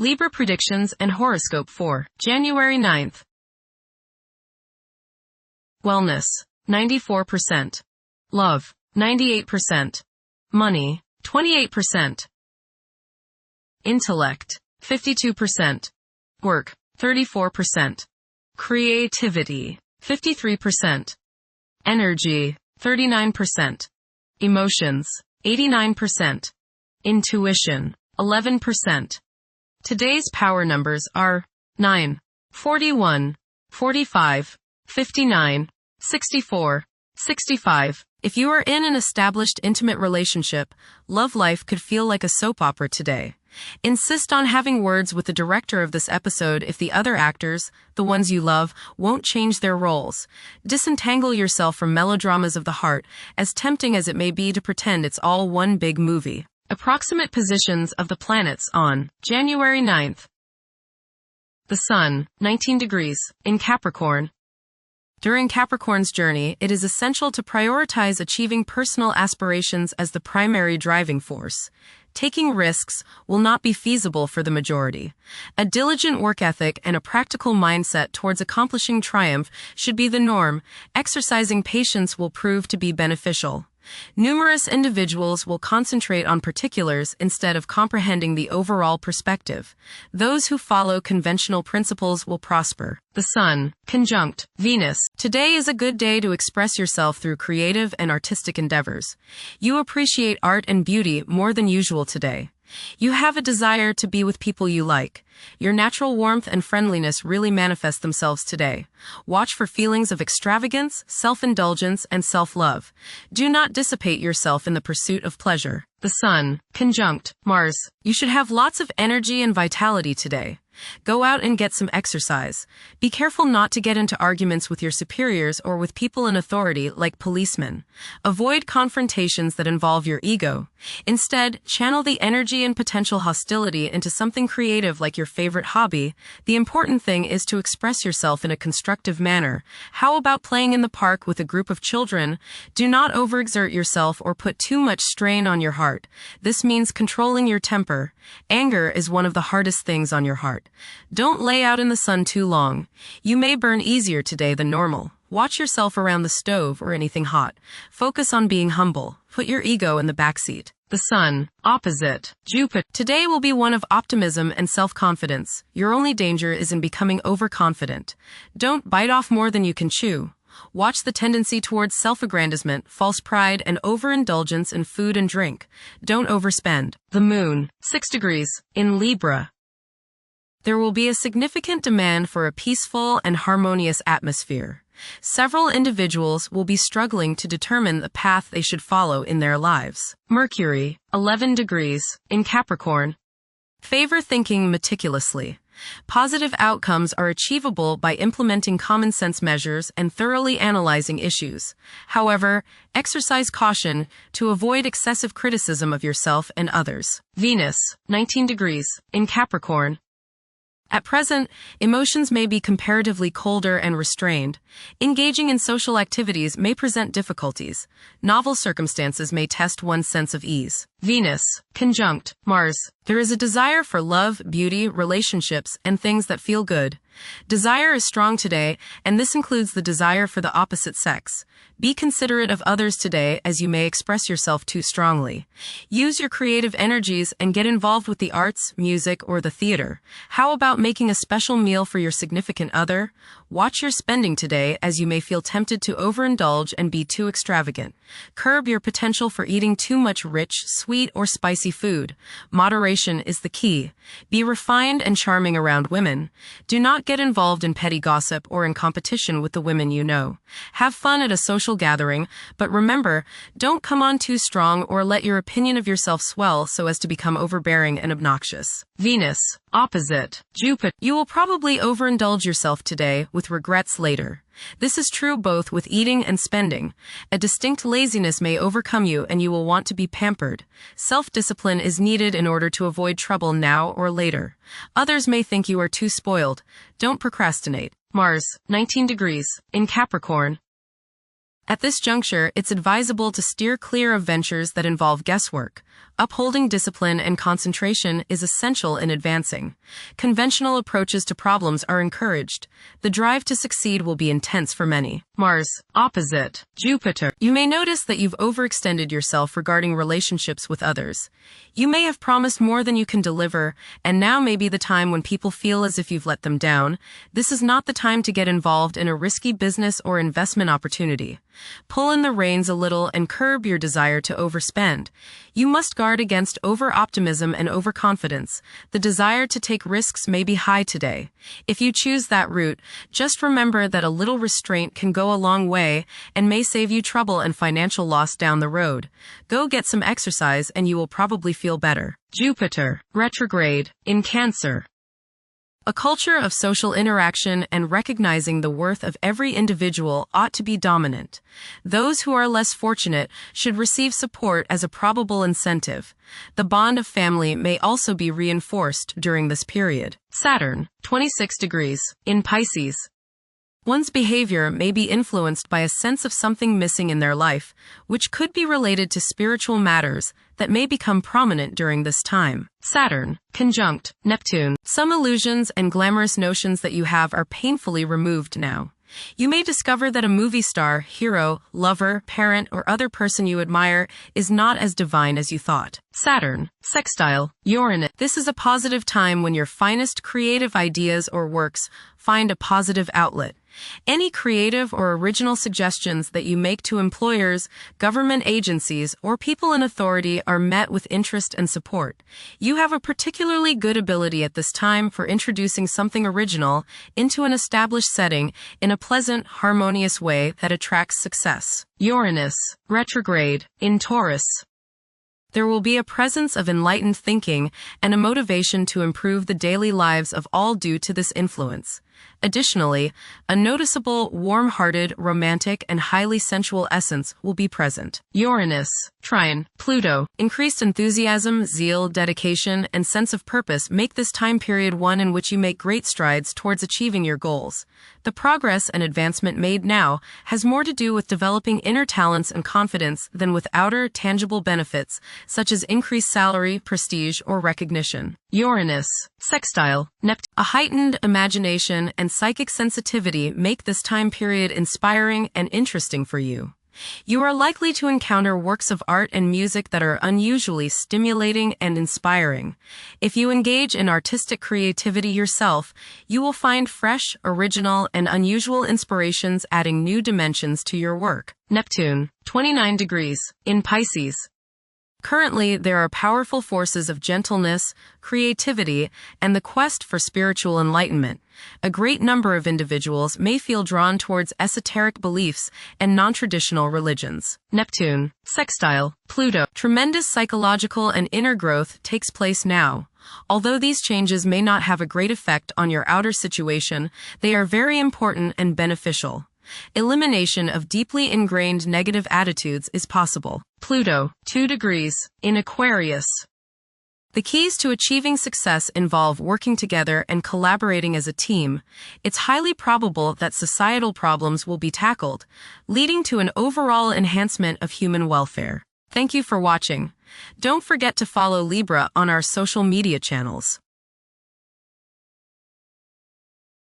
Libra predictions and horoscope for January 9th. Wellness, 94%. Love, 98%. Money, 28%. Intellect, 52%. Work, 34%. Creativity, 53%. Energy, 39%. Emotions, 89%. Intuition, 11%. Today's power numbers are 9, 41, 45, 59, 64, 65. If you are in an established intimate relationship, love life could feel like a soap opera today. Insist on having words with the director of this episode if the other actors, the ones you love, won't change their roles. Disentangle yourself from melodramas of the heart, as tempting as it may be to pretend it's all one big movie. Approximate positions of the planets on January 9th. The Sun, 19 degrees, in Capricorn. During Capricorn's journey, it is essential to prioritize achieving personal aspirations as the primary driving force. Taking risks will not be feasible for the majority. A diligent work ethic and a practical mindset towards accomplishing triumph should be the norm. Exercising patience will prove to be beneficial. Numerous individuals will concentrate on particulars instead of comprehending the overall perspective. Those who follow conventional principles will prosper. The Sun, conjunct Venus. Today is a good day to express yourself through creative and artistic endeavors. You appreciate art and beauty more than usual today. You have a desire to be with people you like. Your natural warmth and friendliness really manifest themselves today. Watch for feelings of extravagance, self-indulgence, and self-love. Do not dissipate yourself in the pursuit of pleasure. The Sun, conjunct Mars. You should have lots of energy and vitality today. Go out and get some exercise. Be careful not to get into arguments with your superiors or with people in authority like policemen. Avoid confrontations that involve your ego. Instead, channel the energy and potential hostility into something creative like your favorite hobby. The important thing is to express yourself in a constructive manner. How about playing in the park with a group of children? Do not overexert yourself or put too much strain on your heart. This means controlling your temper. Anger is one of the hardest things on your heart. Don't lay out in the sun too long. You may burn easier today than normal. Watch yourself around the stove or anything hot. Focus on being humble. Put your ego in the backseat. The Sun, opposite Jupiter. Today will be one of optimism and self-confidence. Your only danger is in becoming overconfident. Don't bite off more than you can chew. Watch the tendency towards self-aggrandizement, false pride, and overindulgence in food and drink. Don't overspend. The Moon, 6 degrees, in Libra. There will be a significant demand for a peaceful and harmonious atmosphere. Several individuals will be struggling to determine the path they should follow in their lives. Mercury, 11 degrees, in Capricorn. Favor thinking meticulously. Positive outcomes are achievable by implementing common sense measures and thoroughly analyzing issues. However, exercise caution to avoid excessive criticism of yourself and others. Venus, 19 degrees, in Capricorn. At present, emotions may be comparatively colder and restrained. Engaging in social activities may present difficulties. Novel circumstances may test one's sense of ease. Venus, conjunct Mars. There is a desire for love, beauty, relationships, and things that feel good. Desire is strong today, and this includes the desire for the opposite sex. Be considerate of others today as you may express yourself too strongly. Use your creative energies and get involved with the arts, music, or the theater. How about making a special meal for your significant other? Watch your spending today as you may feel tempted to overindulge and be too extravagant. Curb your potential for eating too much rich, sweet, or spicy food. Moderation is the key. Be refined and charming around women. Do not get involved in petty gossip or in competition with the women you know. Have fun at a social gathering, but remember, don't come on too strong or let your opinion of yourself swell so as to become overbearing and obnoxious. Venus, opposite Jupiter. You will probably overindulge yourself today with regrets later. This is true both with eating and spending. A distinct laziness may overcome you and you will want to be pampered. Self-discipline is needed in order to avoid trouble now or later. Others may think you are too spoiled. Don't procrastinate. Mars, 19 degrees, in Capricorn. At this juncture, it's advisable to steer clear of ventures that involve guesswork. Upholding discipline and concentration is essential in advancing. Conventional approaches to problems are encouraged. The drive to succeed will be intense for many. Mars, opposite Jupiter. You may notice that you've overextended yourself regarding relationships with others. You may have promised more than you can deliver, and now may be the time when people feel as if you've let them down. This is not the time to get involved in a risky business or investment opportunity. Pull in the reins a little and curb your desire to overspend. You must guard against over-optimism and overconfidence. The desire to take risks may be high today. If you choose that route, just remember that a little restraint can go a long way and may save you trouble and financial loss down the road. Go get some exercise and you will probably feel better. Jupiter, retrograde, in Cancer. A culture of social interaction and recognizing the worth of every individual ought to be dominant. Those who are less fortunate should receive support as a probable incentive. The bond of family may also be reinforced during this period. Saturn, 26 degrees, in Pisces. One's behavior may be influenced by a sense of something missing in their life, which could be related to spiritual matters that may become prominent during this time. Saturn, conjunct Neptune. Some illusions and glamorous notions that you have are painfully removed now. You may discover that a movie star, hero, lover, parent, or other person you admire is not as divine as you thought. Saturn, sextile Uranus. This is a positive time when your finest creative ideas or works find a positive outlet. Any creative or original suggestions that you make to employers, government agencies, or people in authority are met with interest and support. You have a particularly good ability at this time for introducing something original into an established setting in a pleasant, harmonious way that attracts success. Uranus, retrograde, in Taurus. There will be a presence of enlightened thinking and a motivation to improve the daily lives of all due to this influence. Additionally, a noticeable, warm-hearted, romantic, and highly sensual essence will be present. Uranus, trine Pluto. Increased enthusiasm, zeal, dedication, and sense of purpose make this time period one in which you make great strides towards achieving your goals. The progress and advancement made now has more to do with developing inner talents and confidence than with outer, tangible benefits, such as increased salary, prestige, or recognition. Uranus, sextile Neptune. A heightened imagination and psychic sensitivity make this time period inspiring and interesting for you. You are likely to encounter works of art and music that are unusually stimulating and inspiring. If you engage in artistic creativity yourself, you will find fresh, original, and unusual inspirations adding new dimensions to your work. Neptune, 29 degrees, in Pisces. Currently, there are powerful forces of gentleness, creativity, and the quest for spiritual enlightenment. A great number of individuals may feel drawn towards esoteric beliefs and non-traditional religions. Neptune, sextile Pluto. Tremendous psychological and inner growth takes place now. Although these changes may not have a great effect on your outer situation, they are very important and beneficial. Elimination of deeply ingrained negative attitudes is possible. Pluto, 2 degrees, in Aquarius. The keys to achieving success involve working together and collaborating as a team. It's highly probable that societal problems will be tackled, leading to an overall enhancement of human welfare. Thank you for watching. Don't forget to follow Libra on our social media channels.